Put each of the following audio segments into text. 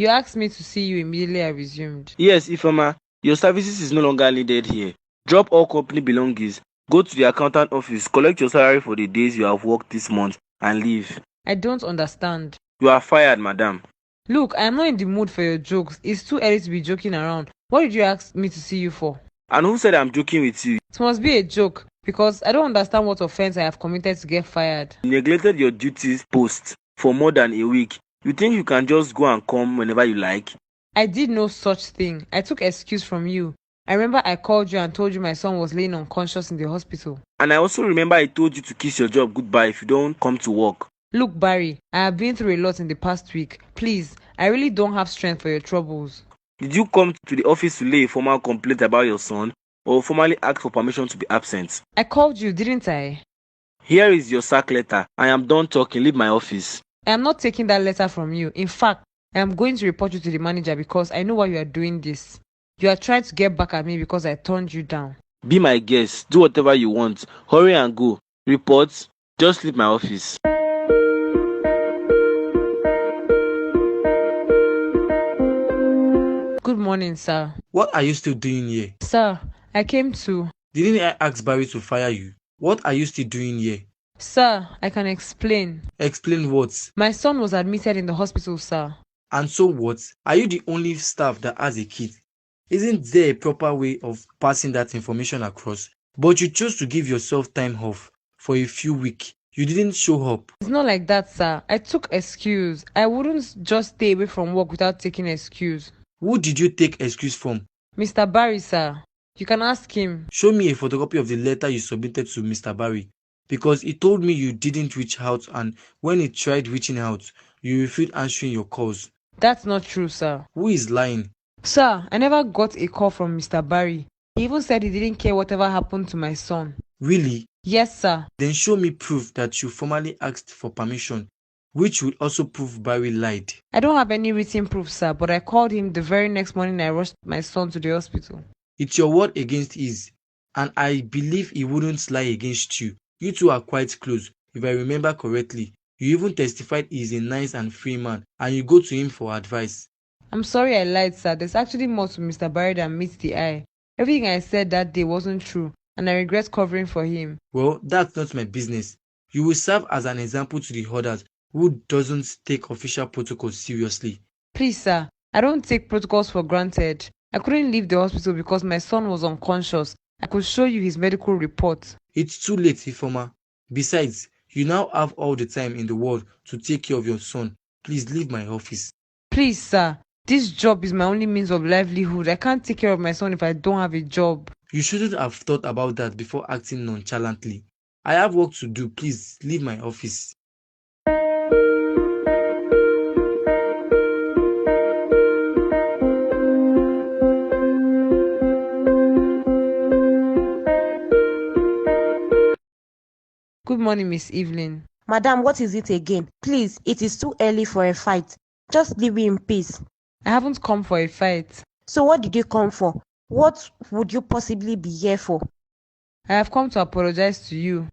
You asked me to see you immediately I resumed. Yes, Ifeoma, your services is no longer needed here. Drop all company belongings, go to the accountant office, collect your salary for the days you have worked this month, and leave. I don't understand. You are fired, madam. Look, I am not in the mood for your jokes. It's too early to be joking around. What did you ask me to see you for? And who said I'm joking with you? It must be a joke because I don't understand what offense I have committed to get fired. You neglected your duties post for more than a week. You think you can just go and come whenever you like? I did no such thing. I took excuse from you. I remember I called you and told you my son was laying unconscious in the hospital. And I also remember I told you to kiss your job goodbye if you don't come to work. Look, Barry, I have been through a lot in the past week. Please, I really don't have strength for your troubles. Did you come to the office to lay a formal complaint about your son or formally ask for permission to be absent? I called you, didn't I? Here is your sack letter. I am done talking. Leave my office. I am not taking that letter from you. In fact, I am going to report you to the manager because I know why you are doing this. You are trying to get back at me because I turned you down. Be my guest. Do whatever you want. Hurry and go. Report. Just leave my office. Good morning, sir. What are you still doing here? Sir, I came to... Didn't I ask Barry to fire you? What are you still doing here? Sir, I can explain. Explain what? My son was admitted in the hospital, sir. And so what? Are you the only staff that has a kid? Isn't there a proper way of passing that information across? But you chose to give yourself time off for a few weeks. You didn't show up. It's not like that, sir. I took excuse. I wouldn't just stay away from work without taking excuse. Who did you take excuse from? Mr. Barry, sir. You can ask him. Show me a photocopy of the letter you submitted to Mr. Barry. Because he told me you didn't reach out, and when he tried reaching out, you refused answering your calls. That's not true, sir. Who is lying? Sir, I never got a call from Mr. Barry. He even said he didn't care whatever happened to my son. Really? Yes, sir. Then show me proof that you formally asked for permission, which will also prove Barry lied. I don't have any written proof, sir, but I called him the very next morning I rushed my son to the hospital. It's your word against his, and I believe he wouldn't lie against you. You two are quite close, if I remember correctly. You even testified he is a nice and free man, and you go to him for advice. I'm sorry I lied, sir. There's actually more to Mr. Barry than meets the eye. Everything I said that day wasn't true, and I regret covering for him. Well, that's not my business. You will serve as an example to the others who doesn't take official protocols seriously. Please, sir, I don't take protocols for granted. I couldn't leave the hospital because my son was unconscious. I could show you his medical report. It's too late, Ifeoma. Besides, you now have all the time in the world to take care of your son. Please leave my office. Please, sir, this job is my only means of livelihood. I can't take care of my son if I don't have a job. You shouldn't have thought about that before acting nonchalantly. I have work to do. Please leave my office. Good morning, Miss Evelyn. Madam, what is it again? Please, it is too early for a fight. Just leave me in peace. I haven't come for a fight. So what did you come for? What would you possibly be here for? I have come to apologize to you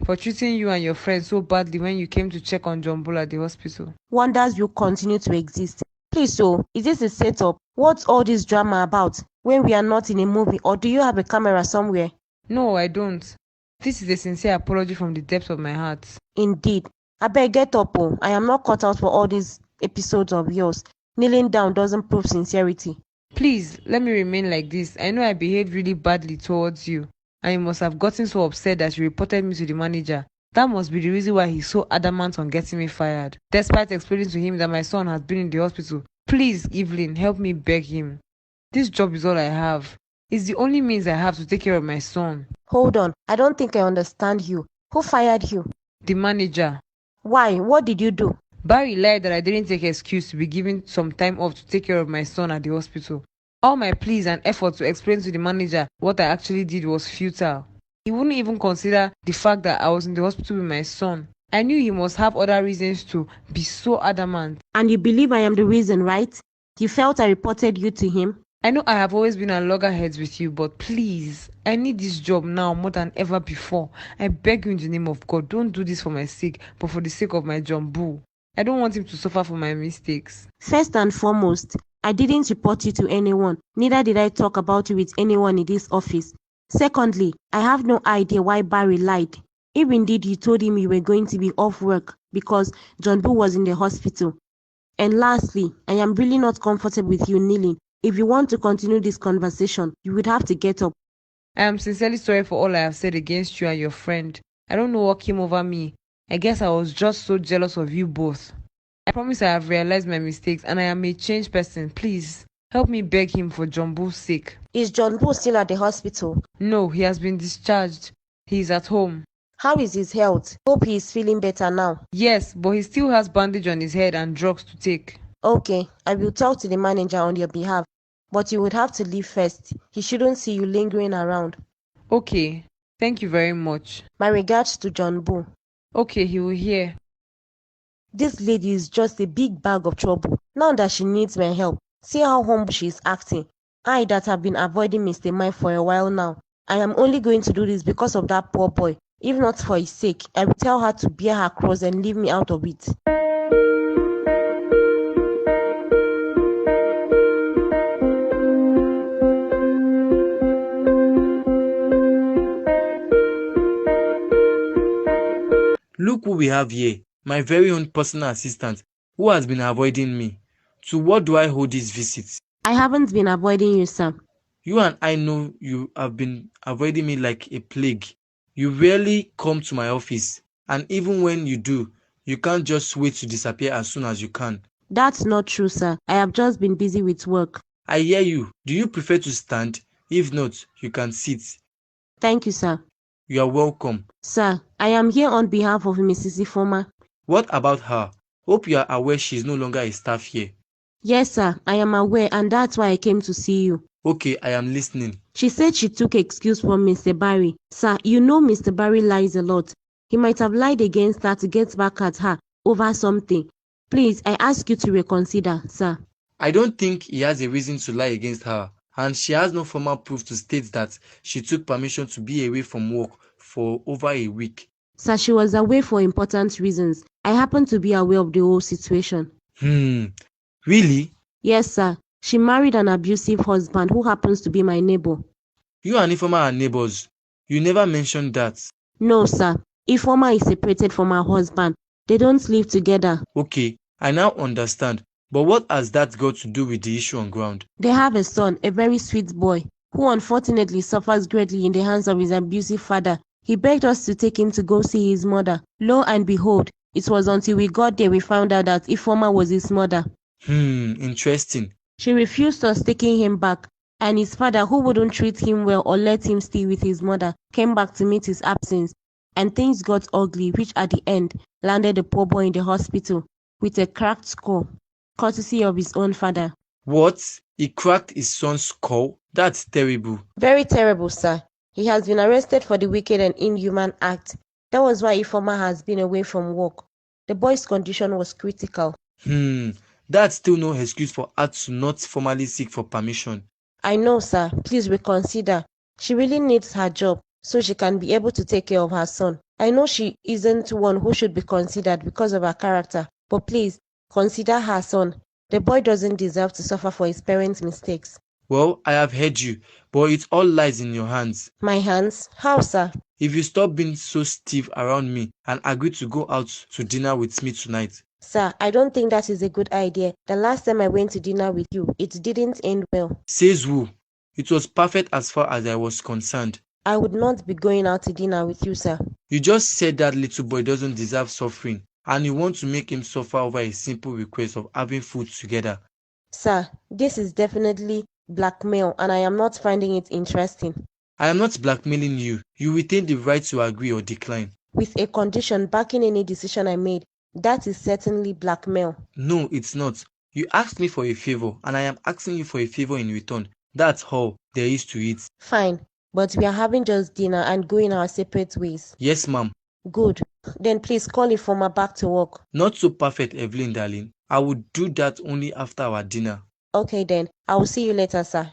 for treating you and your friends so badly when you came to check on John Bull at the hospital. Wonders you continue to exist. Please, so, is this a setup? What's all this drama about? When we are not in a movie, or do you have a camera somewhere? No, I don't. This is a sincere apology from the depths of my heart. Indeed. I beg, get up, oh. I am not cut out for all these episodes of yours. Kneeling down doesn't prove sincerity. Please, let me remain like this. I know I behaved really badly towards you, and you must have gotten so upset that you reported me to the manager. That must be the reason why he's so adamant on getting me fired, despite explaining to him that my son has been in the hospital. Please, Evelyn, help me beg him. This job is all I have. It's the only means I have to take care of my son. Hold on, I don't think I understand you. Who fired you? The manager. Why? What did you do? Barry lied that I didn't take excuse to be given some time off to take care of my son at the hospital. All my pleas and efforts to explain to the manager what I actually did was futile. He wouldn't even consider the fact that I was in the hospital with my son. I knew he must have other reasons to be so adamant. And you believe I am the reason, right? You felt I reported you to him? I know I have always been at loggerheads with you, but please, I need this job now more than ever before. I beg you in the name of God, don't do this for my sake, but for the sake of my John Bull. I don't want him to suffer for my mistakes. First and foremost, I didn't report you to anyone, neither did I talk about you with anyone in this office. Secondly, I have no idea why Barry lied. If indeed you told him you were going to be off work because John Boo was in the hospital. And lastly, I am really not comfortable with you kneeling. If you want to continue this conversation, you would have to get up. I am sincerely sorry for all I have said against you and your friend. I don't know what came over me. I guess I was just so jealous of you both. I promise I have realized my mistakes and I am a changed person. Please, help me beg him for John Boo's sake. Is John Boo still at the hospital? No, he has been discharged. He is at home. How is his health? Hope he is feeling better now. Yes, but he still has bandage on his head and drugs to take. Okay, I will talk to the manager on your behalf. But you would have to leave first. He shouldn't see you lingering around. Okay, thank you very much. My regards to John Boo. Okay, he will hear. This lady is just a big bag of trouble. Now that she needs my help, see how humble she is acting. I that have been avoiding Mr. Mike for a while now. I am only going to do this because of that poor boy. If not for his sake, I will tell her to bear her cross and leave me out of it. Look who we have here, my very own personal assistant, who has been avoiding me. To what do I hold these visits? I haven't been avoiding you, sir. You and I know you have been avoiding me like a plague. You rarely come to my office, and even when you do, you can't just wait to disappear as soon as you can. That's not true, sir. I have just been busy with work. I hear you. Do you prefer to stand? If not, you can sit. Thank you, sir. You are welcome. Sir, I am here on behalf of Mrs. Ifoma. What about her? Hope you are aware she is no longer a staff here. Yes, sir, I am aware, and that's why I came to see you. Okay, I am listening. She said she took excuse from Mr. Barry. Sir, you know Mr. Barry lies a lot. He might have lied against her to get back at her over something. Please, I ask you to reconsider, sir. I don't think he has a reason to lie against her, and she has no formal proof to state that she took permission to be away from work for over a week. Sir, she was away for important reasons. I happen to be aware of the whole situation. Really? Yes, sir. She married an abusive husband who happens to be my neighbor. You and Ifeoma are neighbors. You never mentioned that. No, sir. Ifeoma is separated from her husband. They don't live together. Okay, I now understand. But what has that got to do with the issue on ground? They have a son, a very sweet boy, who unfortunately suffers greatly in the hands of his abusive father. He begged us to take him to go see his mother. Lo and behold, it was until we got there we found out that Ifeoma was his mother. Interesting. She refused us taking him back, and his father, who wouldn't treat him well or let him stay with his mother, came back to meet his absence. And things got ugly, which at the end landed the poor boy in the hospital with a cracked skull, courtesy of his own father. What? He cracked his son's skull? That's terrible. Very terrible, sir. He has been arrested for the wicked and inhuman act. That was why Ifeoma has been away from work. The boy's condition was critical. That's still no excuse for her to not formally seek for permission. I know, sir. Please reconsider. She really needs her job so she can be able to take care of her son. I know she isn't one who should be considered because of her character, but please, consider her son. The boy doesn't deserve to suffer for his parents' mistakes. Well, I have heard you, but it all lies in your hands. My hands? How, sir? If you stop being so stiff around me and agree to go out to dinner with me tonight. Sir, I don't think that is a good idea. The last time I went to dinner with you, it didn't end well. Says who? It was perfect as far as I was concerned. I would not be going out to dinner with you, sir. You just said that little boy doesn't deserve suffering, and you want to make him suffer over a simple request of having food together. Sir, this is definitely blackmail, and I am not finding it interesting. I am not blackmailing you. You retain the right to agree or decline. With a condition backing any decision I made, that is certainly blackmail. No, it's not. You asked me for a favor, and I am asking you for a favor in return. That's all there is to it. Fine, but we are having just dinner and going our separate ways. Yes, ma'am. Good. Then please call Ifeoma back to work. Not so perfect, Evelyn, darling. I would do that only after our dinner. Okay then, I will see you later, sir.